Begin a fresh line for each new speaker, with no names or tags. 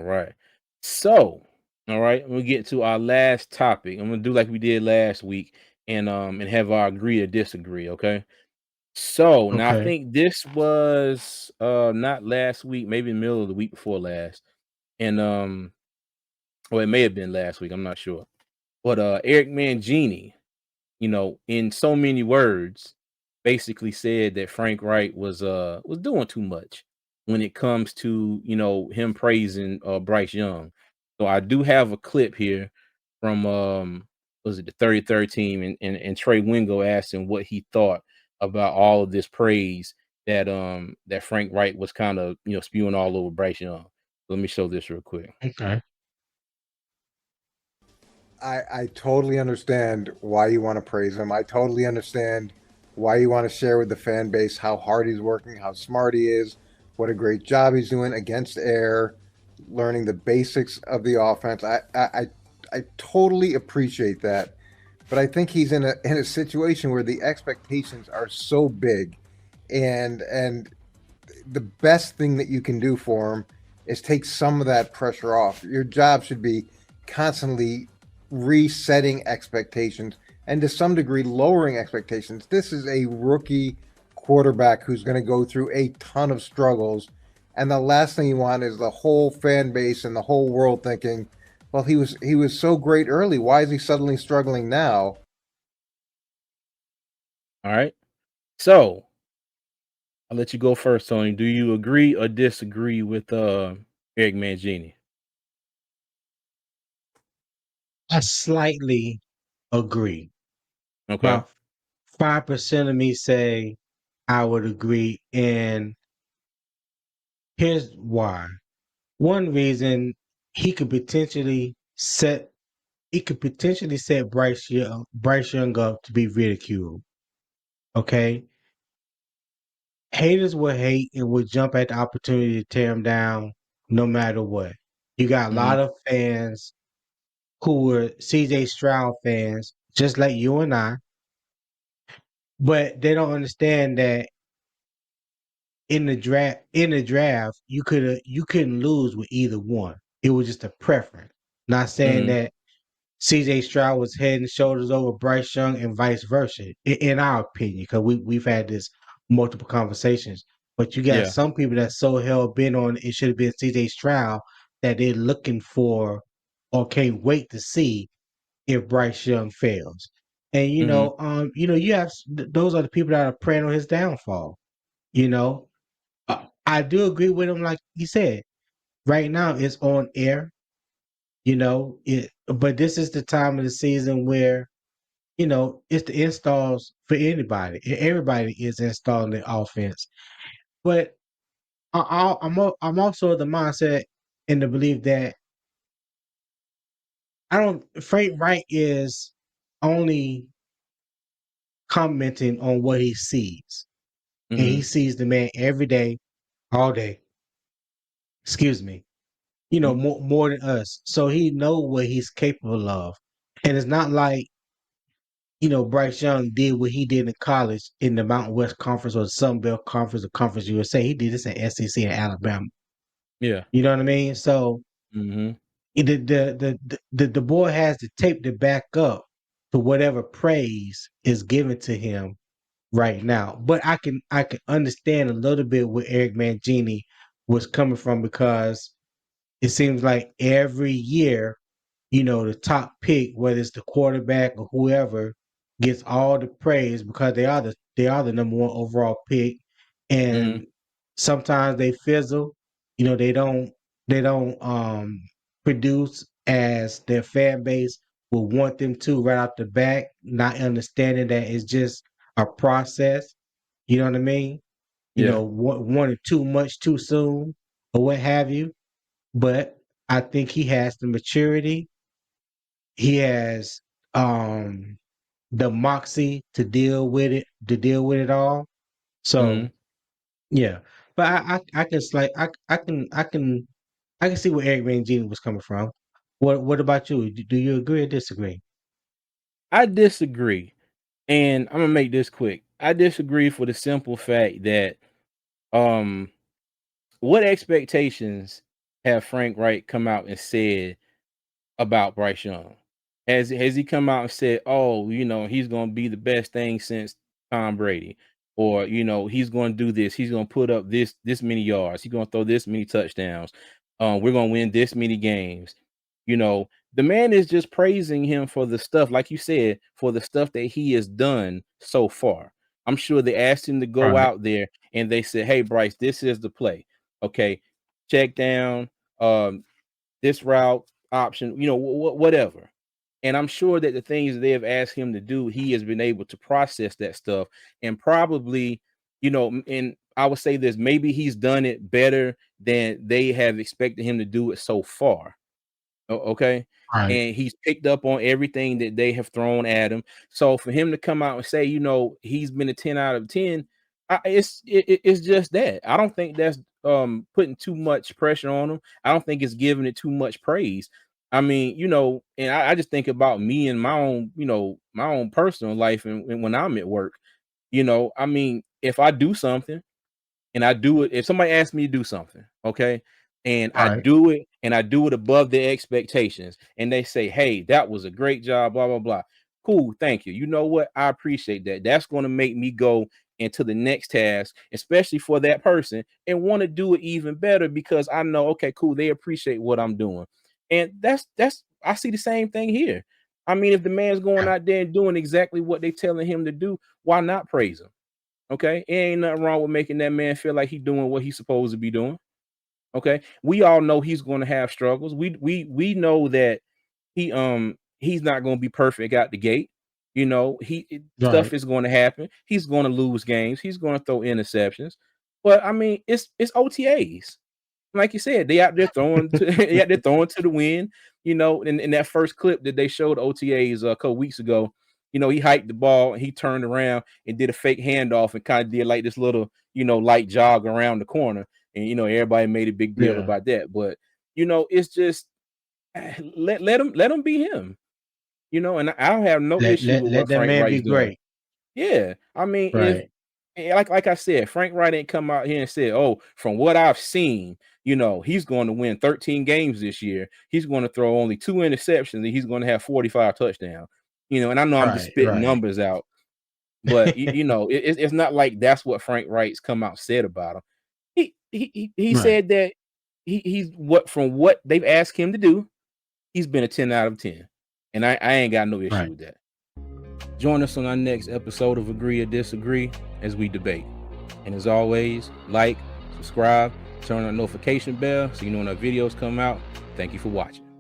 All right. So, all right, we'll get to our last topic. I'm gonna do like we did last week and have our agree or disagree, okay? So now I
Okay.
think this was not last week, maybe the middle of the week before last. And or it may have been last week, I'm not sure. But Eric Mangini, in so many words, basically said that Frank Reich was doing too much when it comes to him praising Bryce Young. So I do have a clip here from was it the 33rd team and Trey Wingo asked him what he thought about all of this praise that Frank Reich was kind of spewing all over Bryce Young. Let me show this real quick.
Okay.
I totally understand why you want to praise him. I totally understand why you want to share with the fan base how hard he's working, how smart he is, what a great job he's doing against air, learning the basics of the offense. I totally appreciate that. But I think he's in a situation where the expectations are so big, and the best thing that you can do for him is take some of that pressure off. Your job should be constantly resetting expectations and to some degree lowering expectations. This is a rookie quarterback who's going to go through a ton of struggles. And the last thing you want is the whole fan base and the whole world thinking, well, he was so great early. Why is he suddenly struggling now?
All right. So I'll let you go first, Tony. Do you agree or disagree with Eric Mangini?
I slightly agree.
Okay.
About 5% of me say I would agree, and here's why. One reason he could potentially set Bryce Young up to be ridiculed. Okay. Haters will hate and will jump at the opportunity to tear him down no matter what. You got a
Mhm.
lot of fans who were CJ Stroud fans, just like you and I, but they don't understand that in the draft you couldn't lose with either one. It was just a preference. Not saying
Mhm.
that CJ Stroud was head and shoulders over Bryce Young and vice versa, in our opinion, because we've had this multiple conversations. But you got
Yeah.
some people that so hell bent on it should have been CJ Stroud that they're looking for or can't wait to see if Bryce Young fails. And
Mhm.
you have those are the people that are preying on his downfall. You know, I do agree with him, like he said. Right now, it's on air. But this is the time of the season where it's the installs for anybody. Everybody is installing the offense. But I'm also of the mindset and the belief that I don't. Frank Wright is only commenting on what he sees, and he
Mhm.
sees the man every day, all day. Excuse me.
Mhm.
More than us, so he know what he's capable of, and it's not like Bryce Young did what he did in college in the Mountain West Conference or the Sun Belt Conference or Conference USA. He did this in SEC in Alabama.
Yeah.
You know what I mean? So
Mhm.
the boy has the tape to back up to whatever praise is given to him right now. But I can understand a little bit where Eric Mangini was coming from, because it seems like every year, the top pick, whether it's the quarterback or whoever, gets all the praise because they are the number one overall pick,
Mhm.
and sometimes they fizzle. They don't produce as their fan base will want them to right out the back, not understanding that it's just a process. You know what I mean?
Yeah.
Wanting too much too soon or what have you. But I think he has the maturity. He has um the moxie to deal with it all. So
Mhm.
yeah. But I can like I can see where Eric Mangini was coming from. What about you? Do you agree or disagree?
I disagree, and I'm gonna make this quick. I disagree for the simple fact that um what expectations have Frank Reich come out and said about Bryce Young? Has he come out and said, "Oh, he's gonna be the best thing since Tom Brady," or he's gonna do this, he's gonna put up this many yards, he's gonna throw this many touchdowns, we're gonna win this many games. The man is just praising him for the stuff, like you said, for the stuff that he has done so far. I'm sure they asked him to go
Right.
out there and they said, "Hey, Bryce, this is the play. Okay, check down, this route option, whatever." And I'm sure that the things they have asked him to do, he has been able to process that stuff and probably, and I would say this, maybe he's done it better than they have expected him to do it so far. Okay.
Right.
And he's picked up on everything that they have thrown at him. So for him to come out and say, he's been a 10 out of 10, it's just that. I don't think that's putting too much pressure on him. I don't think it's giving it too much praise. I mean, and I just think about me and my own personal life and when I'm at work, I mean, if I do something and I do it, if somebody asks me to do something, okay, and I
Right.
do it and I do it above their expectations, and they say, "Hey, that was a great job, blah blah blah." Cool, thank you. You know what? I appreciate that. That's going to make me go into the next task, especially for that person, and want to do it even better because I know, okay, cool, they appreciate what I'm doing. And that's I see the same thing here. I mean, if the man's going
Right.
out there and doing exactly what they telling him to do, why not praise him? Okay, it ain't nothing wrong with making that man feel like he's doing what he's supposed to be doing. Okay, we all know he's going to have struggles. We know that he's not going to be perfect out the gate. Stuff
Right.
is going to happen. He's going to lose games. He's going to throw interceptions. But I mean, it's OTAs. Like you said, they out there throwing to they out there throwing to the wind. In that first clip that they showed OTAs a couple weeks ago, he hiked the ball and he turned around and did a fake handoff and kind of did like this little, light jog around the corner. And everybody made a big deal
Yeah.
about that. But it's just let him be him. And I don't have no issue with
Let
what
that
Frank
man be
Reich's doing.
great.
Yeah, I mean, if
Right.
like I said, Frank Wright ain't come out here and said, "Oh, from what I've seen, he's going to win 13 games this year. He's going to throw only 2 interceptions and he's going to have 45 touchdowns." And I know I'm just
Right.
spitting
Right.
numbers out, but it's not like that's what Frank Wright's come out and said about him. He
Right.
said that he's from what they've asked him to do, he's been a 10 out of 10, and I ain't got no issue
Right.
with that. Join us on our next episode of Agree or Disagree as we debate. And as always, like, subscribe, turn on the notification bell so you know when our videos come out. Thank you for watching.